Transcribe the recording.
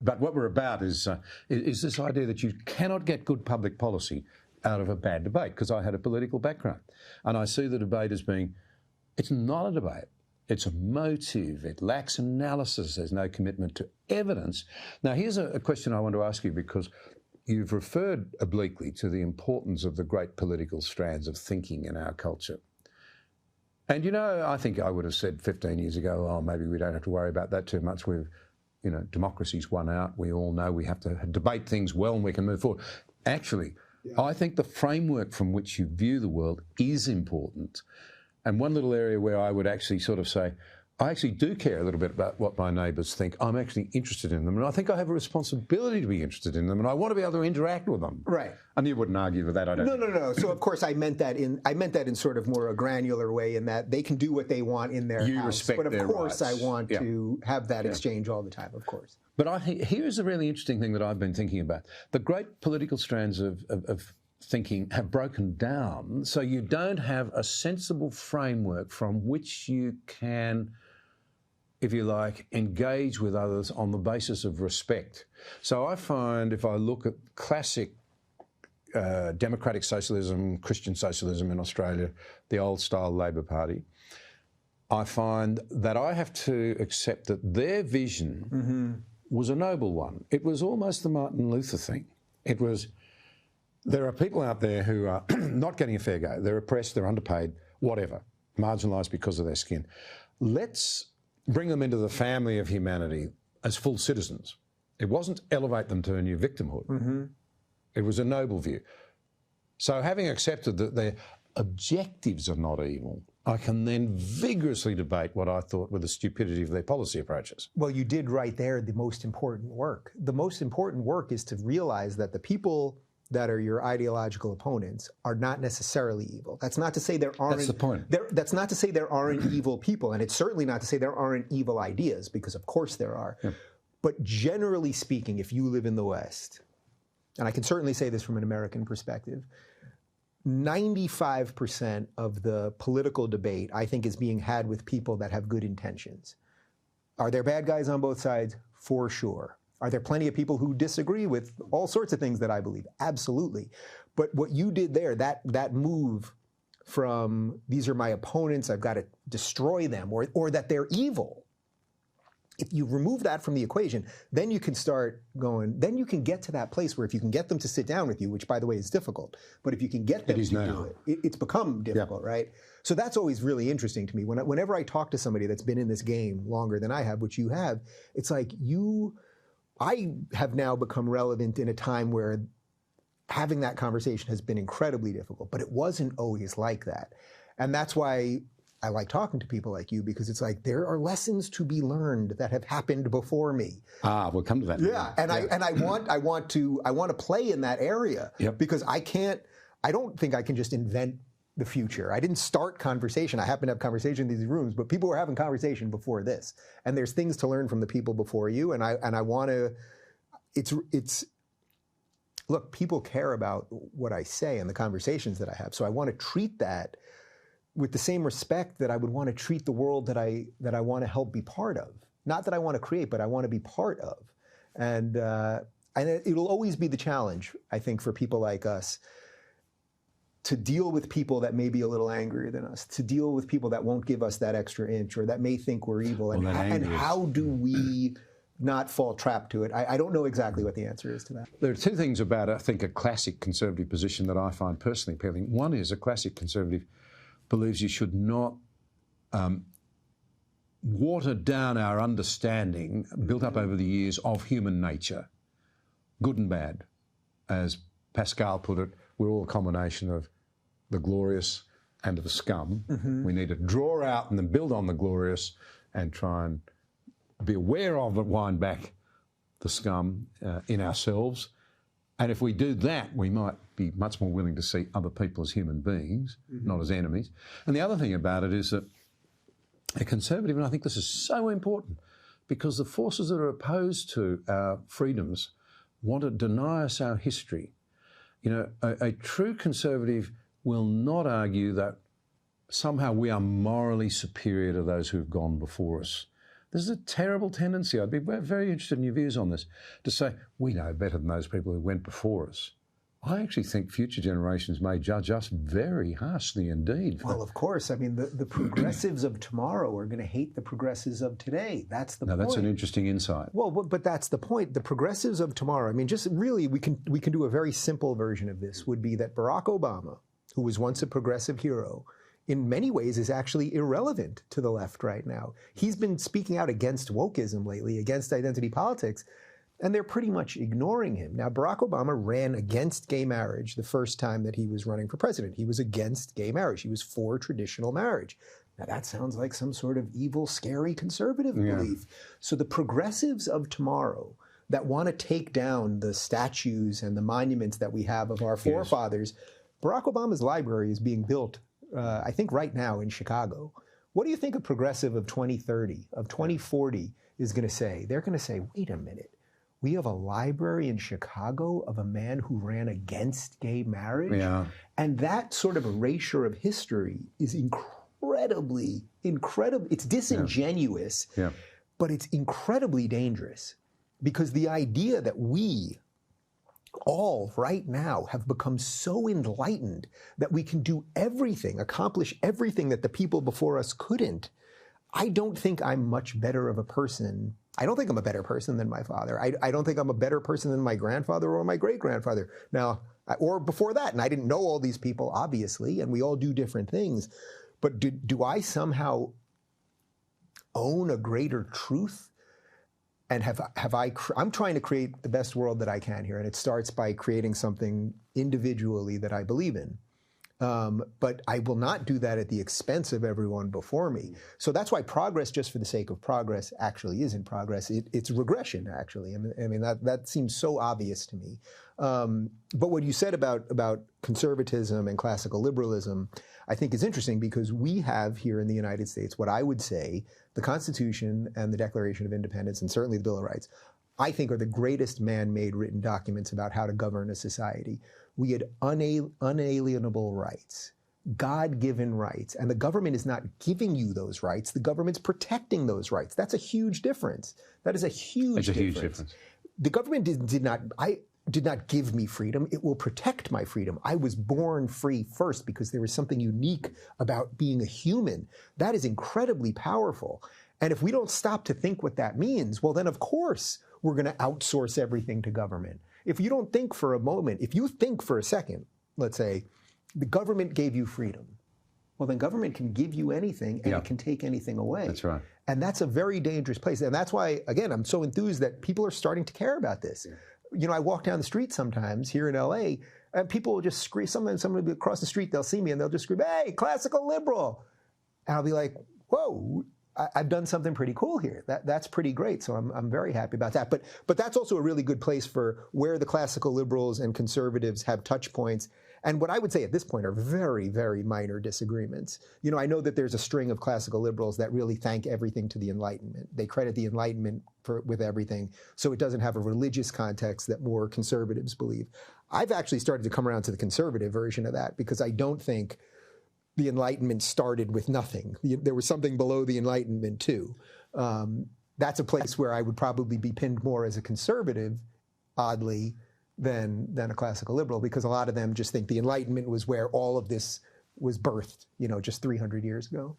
But what we're about is this idea that you cannot get good public policy out of a bad debate, because I had a political background. And I see the debate as being, it's not a debate. It's a motive. It lacks analysis. There's no commitment to evidence. Now, here's a question I want to ask you, because you've referred obliquely to the importance of the great political strands of thinking in our culture. And, you know, I think I would have said 15 years ago, oh, maybe we don't have to worry about that too much. We've, you know, democracy's won out. We all know we have to debate things well and we can move forward. Actually, I think the framework from which you view the world is important. And one little area where I would actually sort of say, I actually do care a little bit about what my neighbours think. I'm actually interested in them. And I think I have a responsibility to be interested in them. And I want to be able to interact with them. Right. And you wouldn't argue with that, I don't think. No. So, of course, I meant that in sort of more a granular way, in that they can do what they want in their you house. Respect but, of their course, rights. I want to have that exchange all the time, of course. But here's a really interesting thing that I've been thinking about. The great political strands of thinking have broken down, so you don't have a sensible framework from which you can, if you like, engage with others on the basis of respect. So I find, if I look at classic democratic socialism, Christian socialism in Australia, the old-style Labor Party, I find that I have to accept that their vision was a noble one. It was almost the Martin Luther thing. It was, there are people out there who are not getting a fair go. They're oppressed, they're underpaid, whatever, marginalised because of their skin. Let's bring them into the family of humanity as full citizens. It wasn't elevate them to a new victimhood. It was a noble view. So having accepted that their objectives are not evil, I can then vigorously debate what I thought were the stupidity of their policy approaches. Well, you did right there the most important work. The most important work is to realize that the people that are your ideological opponents are not necessarily evil. That's not to say there aren't. That's the point. That's not to say there aren't evil people, and it's certainly not to say there aren't evil ideas, because of course there are. Yeah. But generally speaking, if you live in the West, and I can certainly say this from an American perspective, 95% of the political debate, I think, is being had with people that have good intentions. Are there bad guys on both sides? For sure. Are there plenty of people who disagree with all sorts of things that I believe? Absolutely. But what you did there, that move from these are my opponents, I've got to destroy them, or that they're evil, if you remove that from the equation, then you can start going, then you can get to that place where if you can get them to sit down with you, which by the way is difficult, but if you can get them to do it, it's become difficult, right? So that's always really interesting to me. Whenever I talk to somebody that's been in this game longer than I have, which you have, it's like I have now become relevant in a time where having that conversation has been incredibly difficult, but it wasn't always like that. And that's why I like talking to people like you, because it's like there are lessons to be learned that have happened before me. We'll come to that. Yeah, and I want to play in that area because I don't think I can just invent the future. I didn't start conversation. I happen to have conversation in these rooms, but people were having conversation before this, and there's things to learn from the people before you. And I want to. It's look, people care about what I say and the conversations that I have, so I want to treat that with the same respect that I would want to treat the world that I want to help be part of. Not that I want to create, but I want to be part of. And it'll always be the challenge, I think, for people like us to deal with people that may be a little angrier than us, to deal with people that won't give us that extra inch or that may think we're evil. And how do we not fall trapped to it? I don't know exactly what the answer is to that. There are two things about, I think, a classic conservative position that I find personally appealing. One is a classic conservative believes you should not water down our understanding built up over the years of human nature, good and bad. As Pascal put it, we're all a combination of the glorious and of the scum. We need to draw out and then build on the glorious and try and be aware of it, wind back the scum in ourselves. And if we do that, we might be much more willing to see other people as human beings, not as enemies. And the other thing about it is that a conservative, and I think this is so important, because the forces that are opposed to our freedoms want to deny us our history. You know, a true conservative will not argue that somehow we are morally superior to those who've gone before us. There's a terrible tendency, I'd be very interested in your views on this, to say, we know better than those people who went before us. I actually think future generations may judge us very harshly indeed. Well, of course. I mean, the progressives of tomorrow are going to hate the progressives of today. That's the point. That's an interesting insight. Well, but that's the point. The progressives of tomorrow, I mean, just really, we can do a very simple version of this, would be that Barack Obama, who was once a progressive hero, in many ways is actually irrelevant to the left right now. He's been speaking out against wokeism lately, against identity politics, and they're pretty much ignoring him. Now, Barack Obama ran against gay marriage the first time that he was running for president. He was against gay marriage. He was for traditional marriage. Now, that sounds like some sort of evil, scary conservative belief. So the progressives of tomorrow that want to take down the statues and the monuments that we have of our forefathers, Barack Obama's library is being built, I think, right now in Chicago. What do you think a progressive of 2030, of 2040 is going to say? They're going to say, wait a minute. We have a library in Chicago of a man who ran against gay marriage. Yeah. And that sort of erasure of history is incredible. It's disingenuous, but it's incredibly dangerous, because the idea that we all right now have become so enlightened that we can do everything, accomplish everything that the people before us couldn't. I don't think I'm much better of a person. I don't think I'm a better person than my father. I don't think I'm a better person than my grandfather or my great-grandfather. Now, or before that. And I didn't know all these people, obviously, and we all do different things. But do I somehow own a greater truth? And I'm trying to create the best world that I can here. And it starts by creating something individually that I believe in. But I will not do that at the expense of everyone before me. So that's why progress, just for the sake of progress, actually isn't progress. It's regression, actually. I mean that seems so obvious to me. But what you said about conservatism and classical liberalism, I think is interesting, because we have here in the United States what I would say the Constitution and the Declaration of Independence, and certainly the Bill of Rights, I think are the greatest man-made written documents about how to govern a society. We had unalienable rights, God-given rights, and the government is not giving you those rights. The government's protecting those rights. That's a huge difference. That is a huge difference. The government did not give me freedom. It will protect my freedom. I was born free first because there was something unique about being a human. That is incredibly powerful. And if we don't stop to think what that means, well, then of course we're going to outsource everything to government. If you don't think for a moment, if you think for a second, let's say, the government gave you freedom, well, then government can give you anything and it can take anything away. That's right. And that's a very dangerous place. And that's why, again, I'm so enthused that people are starting to care about this. You know, I walk down the street sometimes here in LA, and people will just scream. Sometimes somebody will be across the street, they'll see me, and they'll just scream, "Hey, classical liberal!" And I'll be like, "Whoa, I've done something pretty cool here. That's pretty great." So I'm very happy about that. But that's also a really good place for where the classical liberals and conservatives have touch points. And what I would say at this point are very, very minor disagreements. You know, I know that there's a string of classical liberals that really thank everything to the Enlightenment. They credit the Enlightenment with everything, so it doesn't have a religious context that more conservatives believe. I've actually started to come around to the conservative version of that, because I don't think the Enlightenment started with nothing. There was something below the Enlightenment too. That's a place where I would probably be pinned more as a conservative, oddly, than a classical liberal, because a lot of them just think the Enlightenment was where all of this was birthed, you know, just 300 years ago.